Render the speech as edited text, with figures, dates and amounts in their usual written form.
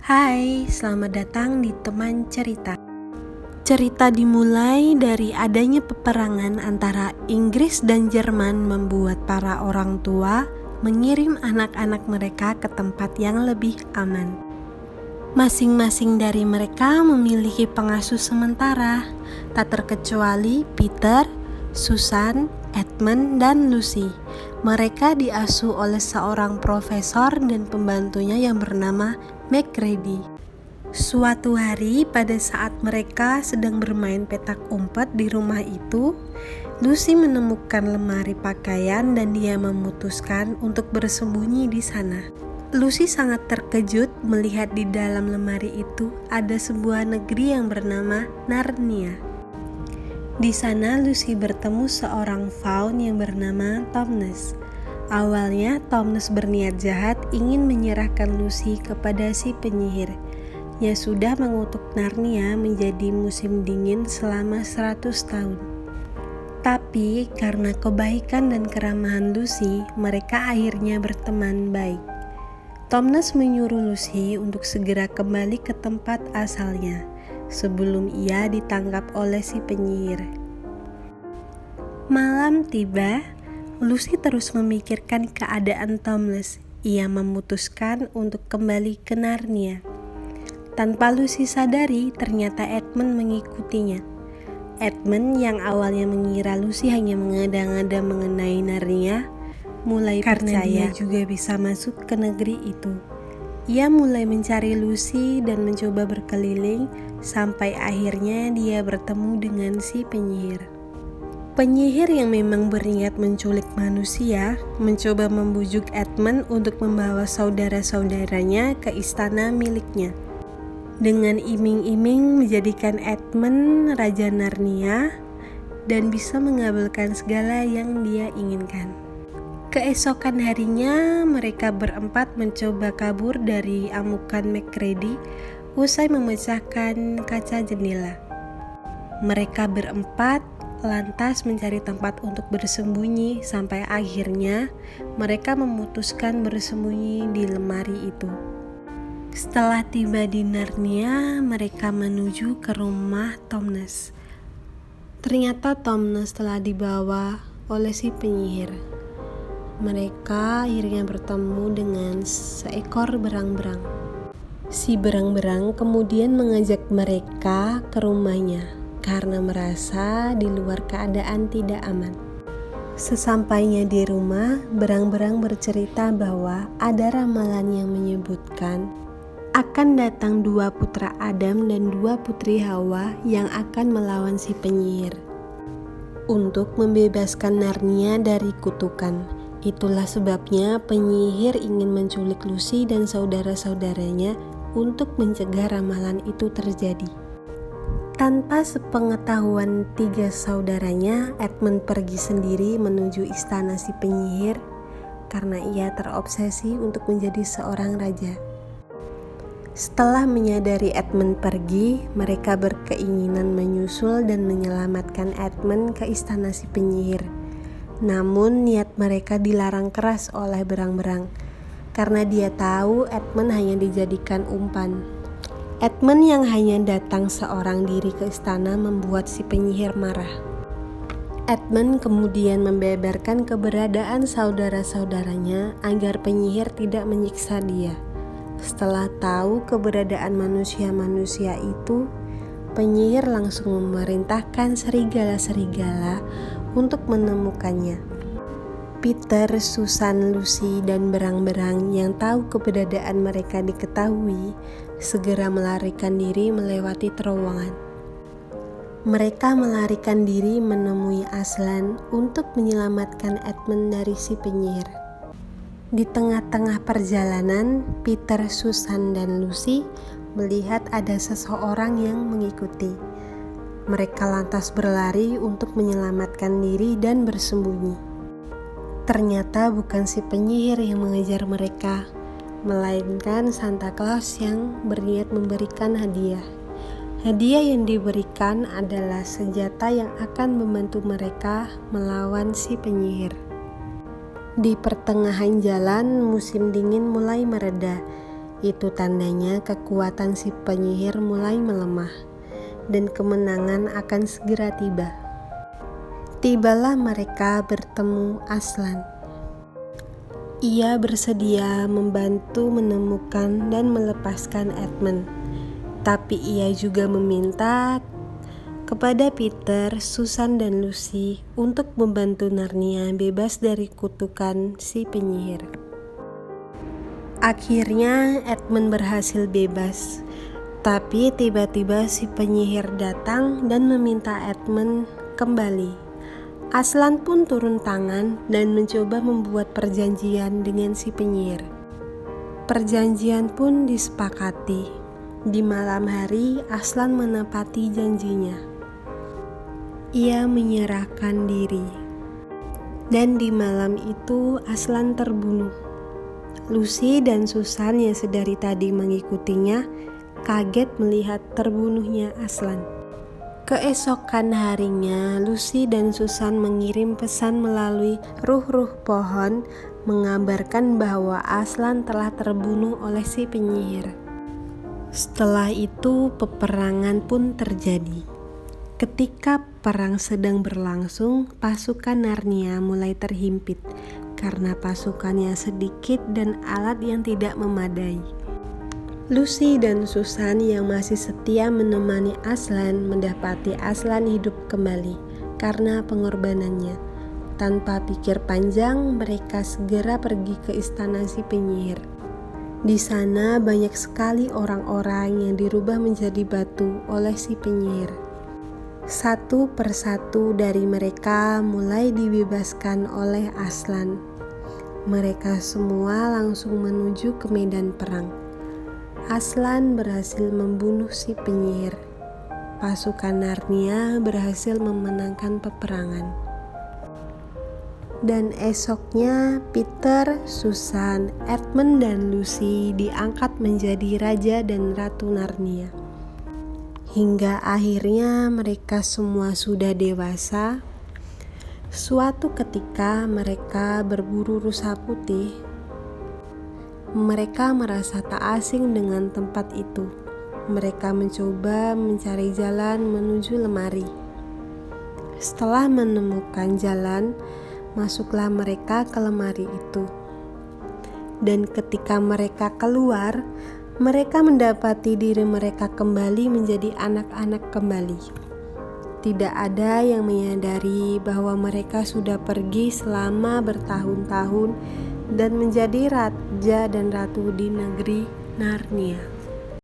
Hai, selamat datang di Teman Cerita. Cerita dimulai dari adanya peperangan antara Inggris dan Jerman membuat para orang tua mengirim anak-anak mereka ke tempat yang lebih aman. Masing-masing dari mereka memiliki pengasuh sementara, tak terkecuali Peter, Susan, Edmund, dan Lucy. Mereka diasuh oleh seorang profesor dan pembantunya yang bernama McGrady. Suatu hari pada saat mereka sedang bermain petak umpet di rumah itu, Lucy menemukan lemari pakaian dan dia memutuskan untuk bersembunyi di sana. Lucy sangat terkejut melihat di dalam lemari itu ada sebuah negeri yang bernama Narnia. Di sana Lucy bertemu seorang faun yang bernama Tumnus. Awalnya Tumnus berniat jahat ingin menyerahkan Lucy kepada si penyihir. Ia sudah mengutuk Narnia menjadi musim dingin selama 100 tahun. Tapi karena kebaikan dan keramahan Lucy, mereka akhirnya berteman baik. Tumnus menyuruh Lucy untuk segera kembali ke tempat asalnya sebelum ia ditangkap oleh si penyihir. Malam tiba, Lucy terus memikirkan keadaan Tumnus. Ia memutuskan untuk kembali ke Narnia. Tanpa Lucy sadari, ternyata Edmund mengikutinya. Edmund yang awalnya mengira Lucy hanya mengada-ngada mengenai Narnia, mulai karena percaya dia juga bisa masuk ke negeri itu. Ia mulai mencari Lucy dan mencoba berkeliling sampai akhirnya dia bertemu dengan si penyihir. Penyihir yang memang berniat menculik manusia mencoba membujuk Edmund untuk membawa saudara-saudaranya ke istana miliknya. Dengan iming-iming menjadikan Edmund Raja Narnia dan bisa mengabulkan segala yang dia inginkan. Keesokan harinya mereka berempat mencoba kabur dari amukan McGrady usai memecahkan kaca jendela. Mereka berempat lantas mencari tempat untuk bersembunyi sampai akhirnya mereka memutuskan bersembunyi di lemari itu. Setelah tiba di Narnia, mereka menuju ke rumah Tumnus. Ternyata Tumnus telah dibawa oleh si penyihir. Mereka akhirnya bertemu dengan seekor berang-berang. Si berang-berang kemudian mengajak mereka ke rumahnya karena merasa di luar keadaan tidak aman. Sesampainya di rumah, berang-berang bercerita bahwa ada ramalan yang menyebutkan akan datang 2 putra Adam dan 2 putri Hawa yang akan melawan si penyihir untuk membebaskan Narnia dari kutukan. Itulah sebabnya penyihir ingin menculik Lucy dan saudara-saudaranya untuk mencegah ramalan itu terjadi. Tanpa sepengetahuan 3 saudaranya, Edmund pergi sendiri menuju istana si penyihir karena ia terobsesi untuk menjadi seorang raja. Setelah menyadari Edmund pergi, mereka berkeinginan menyusul dan menyelamatkan Edmund ke istana si penyihir. Namun niat mereka dilarang keras oleh berang-berang karena dia tahu Edmund hanya dijadikan umpan. Edmund yang hanya datang seorang diri ke istana membuat si penyihir marah. Edmund kemudian membeberkan keberadaan saudara-saudaranya agar penyihir tidak menyiksa dia. Setelah tahu keberadaan manusia-manusia itu, penyihir langsung memerintahkan serigala-serigala untuk menemukannya. Peter, Susan, Lucy, dan berang-berang yang tahu keberadaan mereka diketahui segera melarikan diri melewati terowongan. Mereka melarikan diri menemui Aslan untuk menyelamatkan Edmund dari si penyihir. Di tengah-tengah perjalanan, Peter, Susan, dan Lucy melihat ada seseorang yang mengikuti. Mereka lantas berlari untuk menyelamatkan diri dan bersembunyi. Ternyata bukan si penyihir yang mengejar mereka, melainkan Santa Claus yang berniat memberikan hadiah. Hadiah yang diberikan adalah senjata yang akan membantu mereka melawan si penyihir. Di pertengahan jalan, musim dingin mulai mereda. Itu tandanya kekuatan si penyihir mulai melemah dan kemenangan akan segera tiba. Tibalah mereka bertemu Aslan. Ia bersedia membantu menemukan dan melepaskan Edmund, tapi ia juga meminta kepada Peter, Susan, dan Lucy untuk membantu Narnia bebas dari kutukan si penyihir. Akhirnya Edmund berhasil bebas, tapi tiba-tiba si penyihir datang dan meminta Edmund kembali. Aslan pun turun tangan dan mencoba membuat perjanjian dengan si penyihir. Perjanjian pun disepakati. Di malam hari, Aslan menepati janjinya. Ia menyerahkan diri. Dan di malam itu, Aslan terbunuh. Lucy dan Susan yang sedari tadi mengikutinya kaget melihat terbunuhnya Aslan. Keesokan harinya, Lucy dan Susan mengirim pesan melalui ruh-ruh pohon mengabarkan bahwa Aslan telah terbunuh oleh si penyihir. Setelah itu, peperangan pun terjadi. Ketika perang sedang berlangsung, pasukan Narnia mulai terhimpit karena pasukannya sedikit dan alat yang tidak memadai. Lucy dan Susan yang masih setia menemani Aslan mendapati Aslan hidup kembali karena pengorbanannya. Tanpa pikir panjang, mereka segera pergi ke istana si penyihir. Di sana banyak sekali orang-orang yang dirubah menjadi batu oleh si penyihir. Satu persatu dari mereka mulai dibebaskan oleh Aslan. Mereka semua langsung menuju ke medan perang. Aslan berhasil membunuh si penyihir. Pasukan Narnia berhasil memenangkan peperangan. Dan esoknya Peter, Susan, Edmund, dan Lucy diangkat menjadi raja dan ratu Narnia. Hingga akhirnya mereka semua sudah dewasa. Suatu ketika mereka berburu rusa putih. Mereka merasa tak asing dengan tempat itu. Mereka mencoba mencari jalan menuju lemari. Setelah menemukan jalan, masuklah mereka ke lemari itu. Dan ketika mereka keluar, mereka mendapati diri mereka kembali menjadi anak-anak kembali. Tidak ada yang menyadari bahwa mereka sudah pergi selama bertahun-tahun dan menjadi raja dan ratu di negeri Narnia.